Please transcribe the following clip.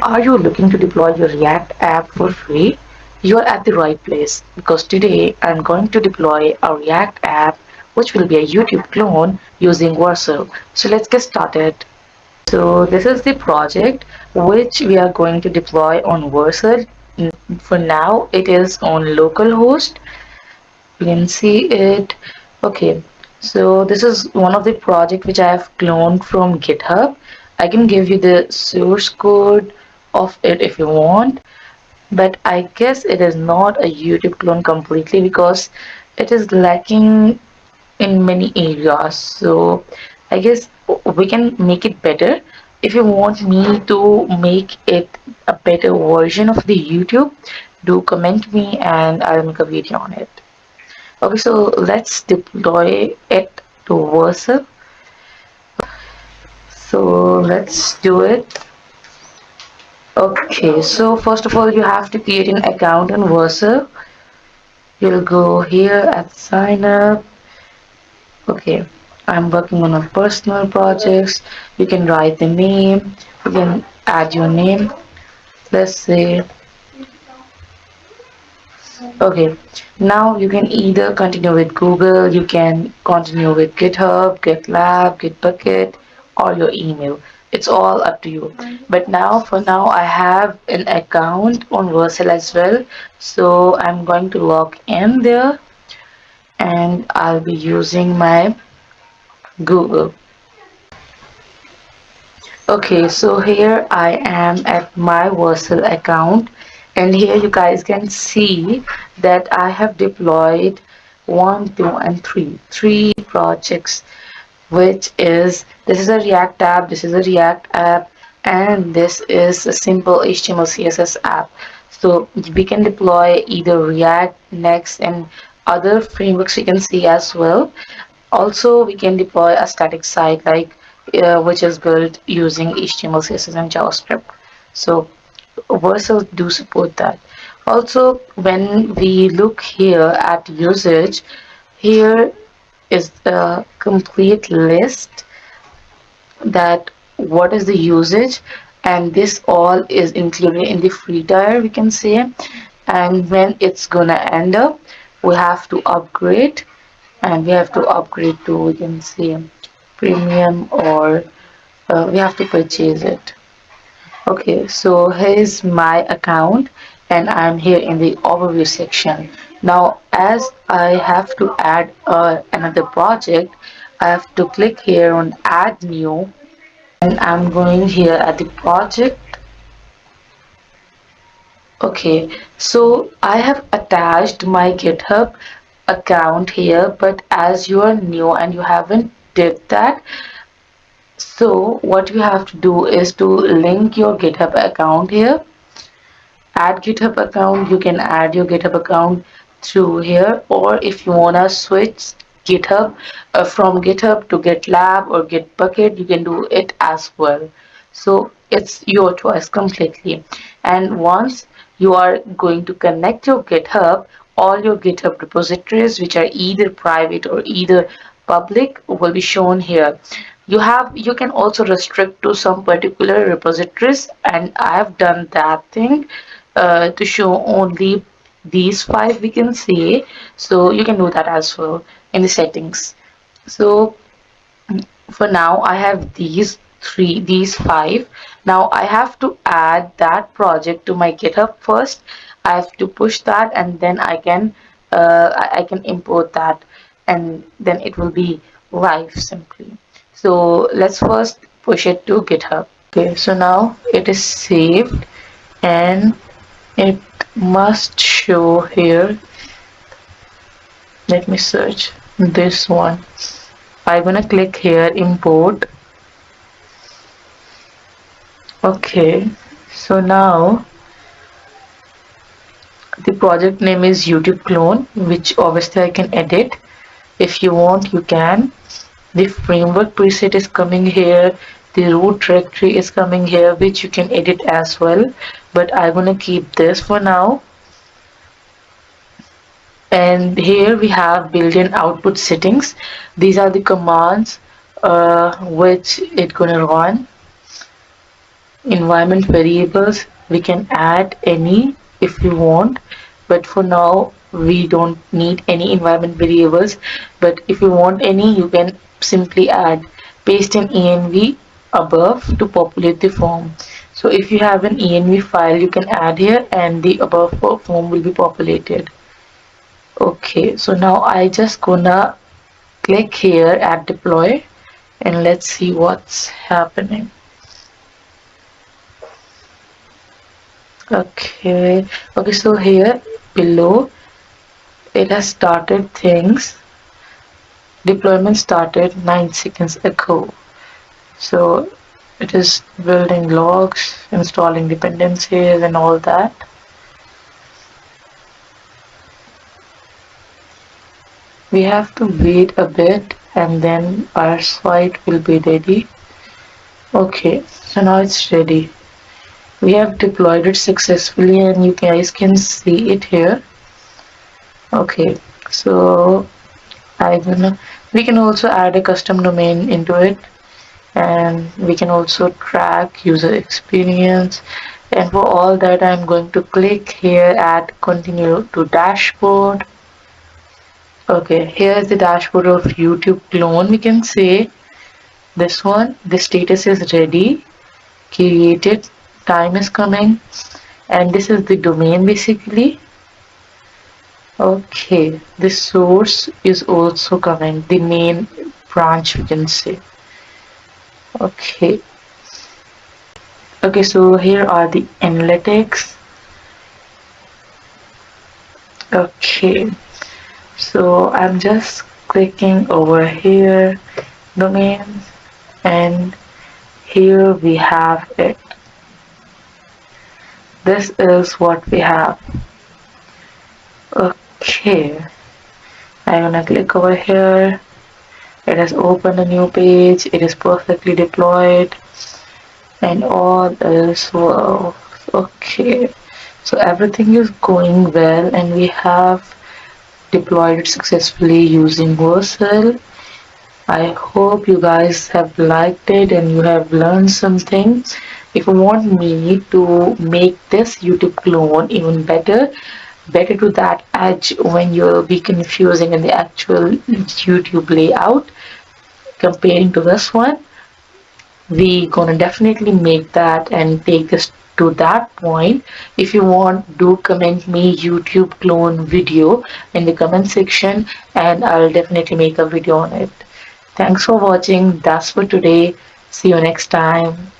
Are you looking to deploy your React app for free? You are at the right place because today I'm going to deploy a React app which will be a YouTube clone using Vercel. So let's get started. So this is the project which we are going to deploy on Vercel. For now it is on localhost. You can see it. Okay, so this is one of the project which I have cloned from GitHub. I can give you the source code of it if you want, but I guess it is not a YouTube clone completely because it is lacking in many areas. So I guess we can make it better. If you want me to make it a better version of the YouTube, do comment me and I'll make a video on it. Okay, so let's deploy it to Vercel. So let's do it. Okay, so first of all, you have to create an account in Vercel. You'll go here at sign up. Okay, I'm working on a personal projects. You can write the name. You can add your name. Let's say, okay, now you can either continue with Google, you can continue with GitHub, GitLab, Gitbucket, or your email. It's all up to you. But now, for now, I have an account on Vercel as well. So I'm going to log in there and I'll be using my Google. Okay, so here I am at my Vercel account, and here you guys can see that I have deployed one, two, and three projects, which is this is a React app, this is a React app, and this is a simple HTML CSS app. So we can deploy either React, Next, and other frameworks we can see as well. Also, we can deploy a static site like which is built using HTML, CSS, and JavaScript. So Vercel do support that. Also, when we look here at usage, here is the complete list that what is the usage, and this all is included in the free tier we can say. And when it's gonna end up, we have to upgrade, and we have to upgrade to, we can say, premium, or we have to purchase it. Okay, so here's my account and I'm here in the overview section. Now as I have to add another project, I have to click here on add new, and I'm going here at the project. Okay, so I have attached my GitHub account here, but as you are new and you haven't did that, so what you have to do is to link your GitHub account here. Add GitHub account, you can add your GitHub account through here, or if you wanna switch GitHub from GitHub to GitLab or Gitbucket, you can do it as well. So it's your choice completely. And once you are going to connect your GitHub, all your GitHub repositories, which are either private or either public, will be shown here. You can also restrict to some particular repositories, and I have done that thing to show only these five we can say. So you can do that as well in the settings. So for now I have these five. Now I have to add that project to my GitHub first. I have to push that, and then I can import that, and then it will be live simply. So let's first push it to GitHub. Okay, so now it is saved and it must show here. Let me search this one. I'm gonna click here import. Okay, so now the project name is YouTube clone, which obviously I can edit. If you want, you can. The framework preset is coming here. The root directory is coming here, which you can edit as well, but I'm gonna keep this for now. And here we have built-in output settings. These are the commands which it gonna run. environment variables, we can add any if we want, but for now we don't need any environment variables. But if you want any, you can simply add paste an env above to populate the form. So if you have an env file, you can add here and the above form will be populated. Okay, so now I just gonna click here at deploy and let's see what's happening. Okay, so here below it has started things. Deployment started 9 seconds ago. So it is building logs, installing dependencies and all that. We have to wait a bit and then our site will be ready. Okay, so now it's ready. We have deployed it successfully and you guys can see it here. Okay, so we can also add a custom domain into it, and we can also track user experience. And for all that, I'm going to click here at continue to dashboard. Okay, here's the dashboard of YouTube clone. We can say this one, the status is ready, created, time is coming, and this is the domain basically. Okay, the source is also coming, the main branch we can say. Okay, so here are the analytics. Okay, so I'm just clicking over here, domains, and here we have it. This is what we have. Okay, I'm gonna click over here. It has opened a new page. It is perfectly deployed and all is well. Okay, so everything is going well and we have deployed it successfully using Vercel. I hope you guys have liked it and you have learned something. If you want me to make this YouTube clone even better to that edge when you'll be confusing in the actual YouTube layout comparing to this one, we gonna definitely make that and take this to that point. If you want, do comment me YouTube clone video in the comment section and I'll definitely make a video on it. Thanks for watching. That's for today. See you next time.